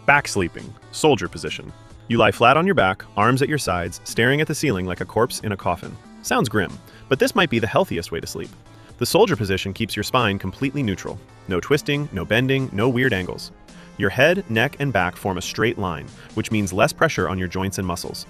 Back sleeping, soldier position. You lie flat on your back, arms at your sides, staring at the ceiling like a corpse in a coffin. Sounds grim, but this might be the healthiest way to sleep. The soldier position keeps your spine completely neutral. No twisting, no bending, no weird angles. Your head, neck, and back form a straight line, which means less pressure on your joints and muscles.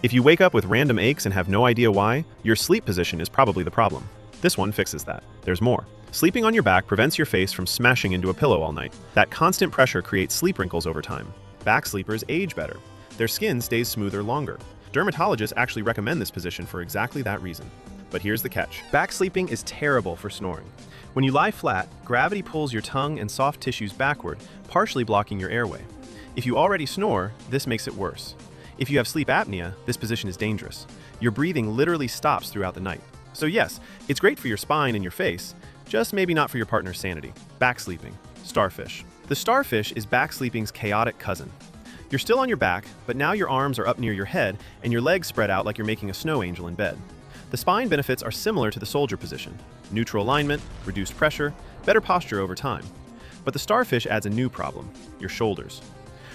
If you wake up with random aches and have no idea why, your sleep position is probably the problem. This one fixes that. There's more. Sleeping on your back prevents your face from smashing into a pillow all night. That constant pressure creates sleep wrinkles over time. Back sleepers age better. Their skin stays smoother longer. Dermatologists actually recommend this position for exactly that reason. But here's the catch. Back sleeping is terrible for snoring. When you lie flat, gravity pulls your tongue and soft tissues backward, partially blocking your airway. If you already snore, this makes it worse. If you have sleep apnea, this position is dangerous. Your breathing literally stops throughout the night. So yes, it's great for your spine and your face, just maybe not for your partner's sanity. Back sleeping. Starfish. The starfish is back sleeping's chaotic cousin. You're still on your back, but now your arms are up near your head and your legs spread out like you're making a snow angel in bed. The spine benefits are similar to the soldier position. Neutral alignment, reduced pressure, better posture over time. But the starfish adds a new problem, your shoulders.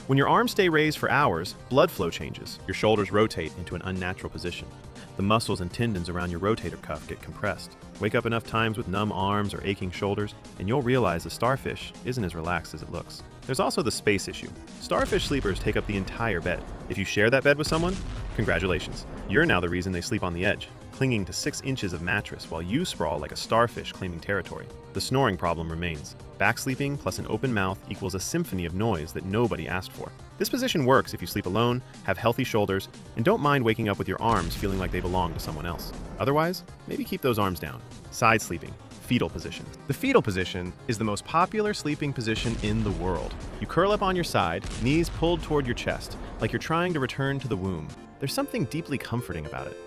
When your arms stay raised for hours, blood flow changes. Your shoulders rotate into an unnatural position. The muscles and tendons around your rotator cuff get compressed. Wake up enough times with numb arms or aching shoulders, and you'll realize the starfish isn't as relaxed as it looks. There's also the space issue. Starfish sleepers take up the entire bed. If you share that bed with someone, congratulations. You're now the reason they sleep on the edge, clinging to 6 inches of mattress while you sprawl like a starfish claiming territory. The snoring problem remains. Back sleeping plus an open mouth equals a symphony of noise that nobody asked for. This position works if you sleep alone, have healthy shoulders, and don't mind waking up with your arms feeling like they belong to someone else. Otherwise, maybe keep those arms down. Side sleeping, fetal position. The fetal position is the most popular sleeping position in the world. You curl up on your side, knees pulled toward your chest, like you're trying to return to the womb. There's something deeply comforting about it.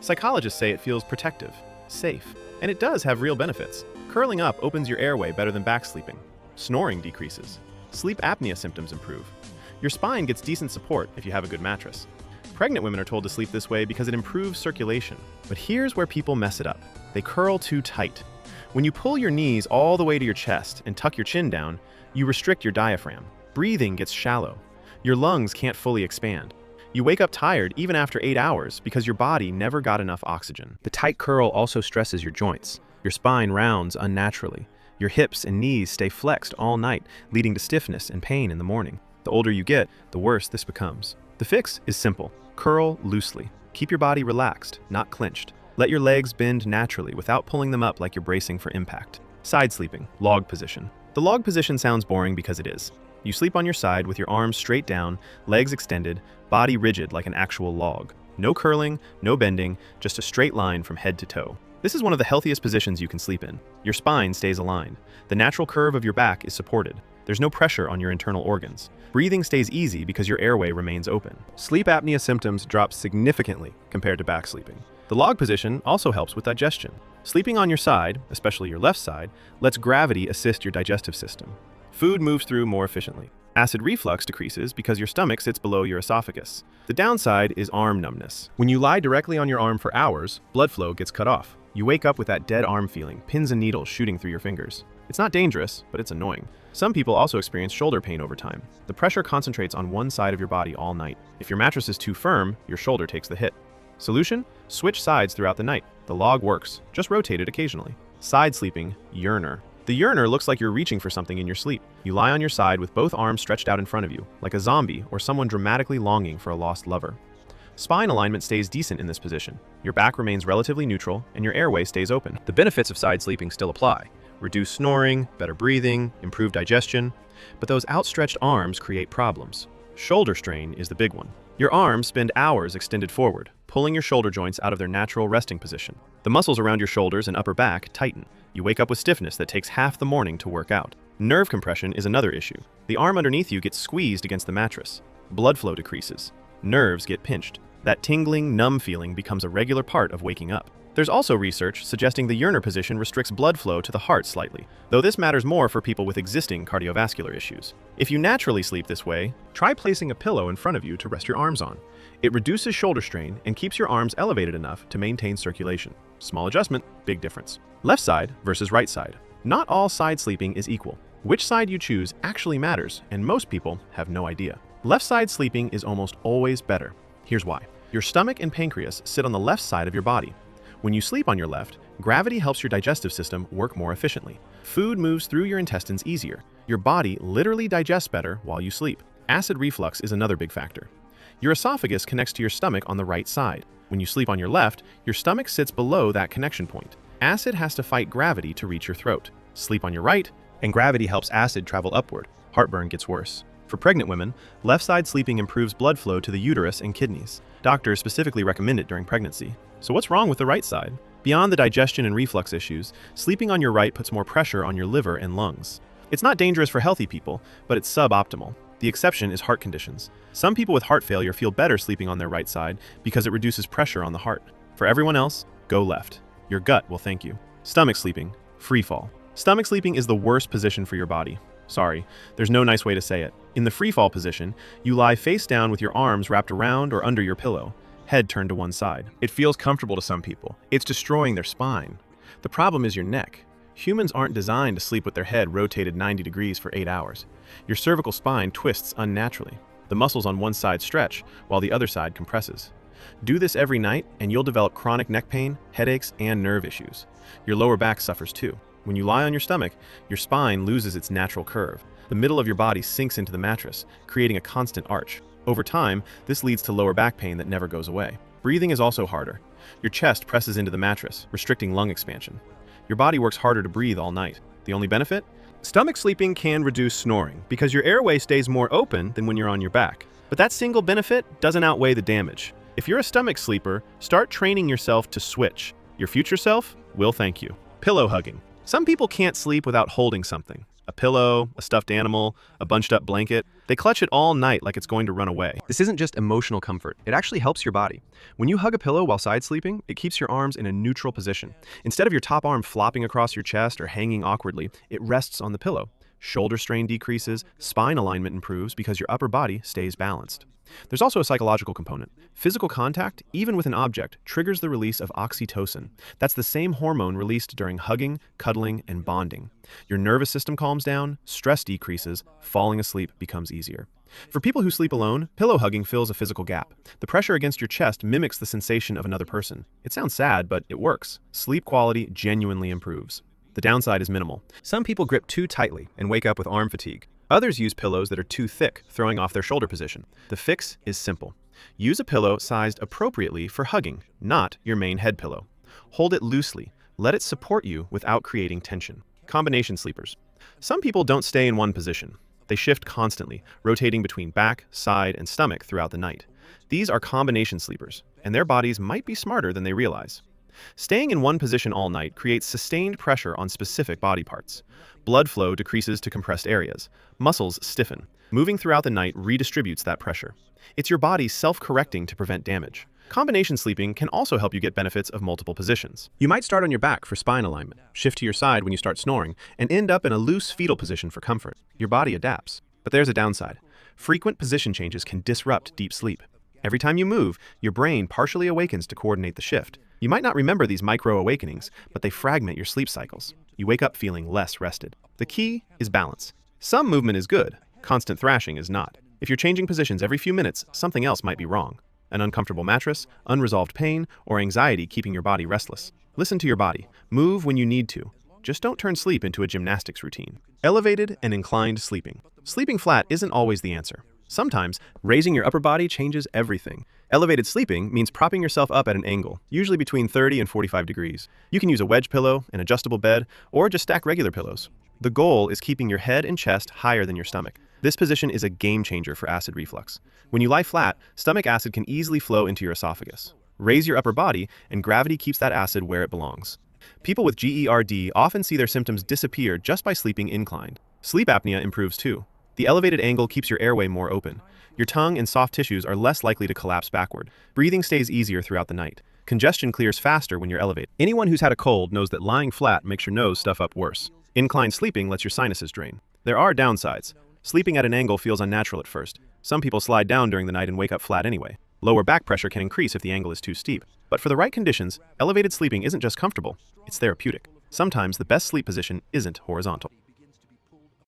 Psychologists say it feels protective, safe, and it does have real benefits. Curling up opens your airway better than back sleeping. Snoring decreases. Sleep apnea symptoms improve. Your spine gets decent support if you have a good mattress. Pregnant women are told to sleep this way because it improves circulation. But here's where people mess it up. They curl too tight. When you pull your knees all the way to your chest and tuck your chin down, you restrict your diaphragm. Breathing gets shallow. Your lungs can't fully expand. You wake up tired even after 8 hours because your body never got enough oxygen. The tight curl also stresses your joints. Your spine rounds unnaturally. Your hips and knees stay flexed all night, leading to stiffness and pain in the morning. The older you get, the worse this becomes. The fix is simple. Curl loosely. Keep your body relaxed, not clenched. Let your legs bend naturally without pulling them up like you're bracing for impact. Side sleeping, log position. The log position sounds boring because it is. You sleep on your side with your arms straight down, legs extended, body rigid like an actual log. No curling, no bending, just a straight line from head to toe. This is one of the healthiest positions you can sleep in. Your spine stays aligned. The natural curve of your back is supported. There's no pressure on your internal organs. Breathing stays easy because your airway remains open. Sleep apnea symptoms drop significantly compared to back sleeping. The log position also helps with digestion. Sleeping on your side, especially your left side, lets gravity assist your digestive system. Food moves through more efficiently. Acid reflux decreases because your stomach sits below your esophagus. The downside is arm numbness. When you lie directly on your arm for hours, blood flow gets cut off. You wake up with that dead arm feeling, pins and needles shooting through your fingers. It's not dangerous, but it's annoying. Some people also experience shoulder pain over time. The pressure concentrates on one side of your body all night. If your mattress is too firm, your shoulder takes the hit. Solution? Switch sides throughout the night. The log works, just rotate it occasionally. Side sleeping, yearner. The yearner looks like you're reaching for something in your sleep. You lie on your side with both arms stretched out in front of you, like a zombie or someone dramatically longing for a lost lover. Spine alignment stays decent in this position. Your back remains relatively neutral, and your airway stays open. The benefits of side sleeping still apply. Reduced snoring, better breathing, improved digestion. But those outstretched arms create problems. Shoulder strain is the big one. Your arms spend hours extended forward, pulling your shoulder joints out of their natural resting position. The muscles around your shoulders and upper back tighten. You wake up with stiffness that takes half the morning to work out. Nerve compression is another issue. The arm underneath you gets squeezed against the mattress. Blood flow decreases. Nerves get pinched. That tingling, numb feeling becomes a regular part of waking up. There's also research suggesting the yearner position restricts blood flow to the heart slightly, though this matters more for people with existing cardiovascular issues. If you naturally sleep this way, try placing a pillow in front of you to rest your arms on. It reduces shoulder strain and keeps your arms elevated enough to maintain circulation. Small adjustment, big difference. Left side versus right side. Not all side sleeping is equal. Which side you choose actually matters, and most people have no idea. Left side sleeping is almost always better. Here's why. Your stomach and pancreas sit on the left side of your body. When you sleep on your left, gravity helps your digestive system work more efficiently. Food moves through your intestines easier. Your body literally digests better while you sleep. Acid reflux is another big factor. Your esophagus connects to your stomach on the right side. When you sleep on your left, your stomach sits below that connection point. Acid has to fight gravity to reach your throat. Sleep on your right, and gravity helps acid travel upward. Heartburn gets worse. For pregnant women, left side sleeping improves blood flow to the uterus and kidneys. Doctors specifically recommend it during pregnancy. So what's wrong with the right side? Beyond the digestion and reflux issues, sleeping on your right puts more pressure on your liver and lungs. It's not dangerous for healthy people, but it's suboptimal. The exception is heart conditions. Some people with heart failure feel better sleeping on their right side because it reduces pressure on the heart. For everyone else, go left. Your gut will thank you. Stomach sleeping, free fall. Stomach sleeping is the worst position for your body. Sorry, there's no nice way to say it. In the free fall position, you lie face down with your arms wrapped around or under your pillow, head turned to one side. It feels comfortable to some people. It's destroying their spine. The problem is your neck. Humans aren't designed to sleep with their head rotated 90 degrees for 8 hours. Your cervical spine twists unnaturally. The muscles on one side stretch, while the other side compresses. Do this every night, and you'll develop chronic neck pain, headaches, and nerve issues. Your lower back suffers too. When you lie on your stomach, your spine loses its natural curve. The middle of your body sinks into the mattress, creating a constant arch. Over time, this leads to lower back pain that never goes away. Breathing is also harder. Your chest presses into the mattress, restricting lung expansion. Your body works harder to breathe all night. The only benefit? Stomach sleeping can reduce snoring because your airway stays more open than when you're on your back. But that single benefit doesn't outweigh the damage. If you're a stomach sleeper, start training yourself to switch. Your future self will thank you. Pillow hugging. Some people can't sleep without holding something. A pillow, a stuffed animal, a bunched up blanket. They clutch it all night like it's going to run away. This isn't just emotional comfort, it actually helps your body. When you hug a pillow while side sleeping, it keeps your arms in a neutral position. Instead of your top arm flopping across your chest or hanging awkwardly, it rests on the pillow. Shoulder strain decreases, spine alignment improves because your upper body stays balanced. There's also a psychological component. Physical contact, even with an object, triggers the release of oxytocin. That's the same hormone released during hugging, cuddling, and bonding. Your nervous system calms down, stress decreases, falling asleep becomes easier. For people who sleep alone, pillow hugging fills a physical gap. The pressure against your chest mimics the sensation of another person. It sounds sad, but it works. Sleep quality genuinely improves. The downside is minimal. Some people grip too tightly and wake up with arm fatigue. Others use pillows that are too thick, throwing off their shoulder position. The fix is simple. Use a pillow sized appropriately for hugging, not your main head pillow. Hold it loosely. Let it support you without creating tension. Combination sleepers. Some people don't stay in one position. They shift constantly, rotating between back, side, and stomach throughout the night. These are combination sleepers, and their bodies might be smarter than they realize. Staying in one position all night creates sustained pressure on specific body parts. Blood flow decreases to compressed areas. Muscles stiffen. Moving throughout the night redistributes that pressure. It's your body self-correcting to prevent damage. Combination sleeping can also help you get benefits of multiple positions. You might start on your back for spine alignment, shift to your side when you start snoring, and end up in a loose fetal position for comfort. Your body adapts. But there's a downside. Frequent position changes can disrupt deep sleep. Every time you move, your brain partially awakens to coordinate the shift. You might not remember these micro-awakenings, but they fragment your sleep cycles. You wake up feeling less rested. The key is balance. Some movement is good, constant thrashing is not. If you're changing positions every few minutes, something else might be wrong. An uncomfortable mattress, unresolved pain, or anxiety keeping your body restless. Listen to your body. Move when you need to. Just don't turn sleep into a gymnastics routine. Elevated and inclined sleeping. Sleeping flat isn't always the answer. Sometimes, raising your upper body changes everything. Elevated sleeping means propping yourself up at an angle, usually between 30 and 45 degrees. You can use a wedge pillow, an adjustable bed, or just stack regular pillows. The goal is keeping your head and chest higher than your stomach. This position is a game changer for acid reflux. When you lie flat, stomach acid can easily flow into your esophagus. Raise your upper body, and gravity keeps that acid where it belongs. People with GERD often see their symptoms disappear just by sleeping inclined. Sleep apnea improves too. The elevated angle keeps your airway more open. Your tongue and soft tissues are less likely to collapse backward. Breathing stays easier throughout the night. Congestion clears faster when you're elevated. Anyone who's had a cold knows that lying flat makes your nose stuff up worse. Inclined sleeping lets your sinuses drain. There are downsides. Sleeping at an angle feels unnatural at first. Some people slide down during the night and wake up flat anyway. Lower back pressure can increase if the angle is too steep. But for the right conditions, elevated sleeping isn't just comfortable, it's therapeutic. Sometimes the best sleep position isn't horizontal.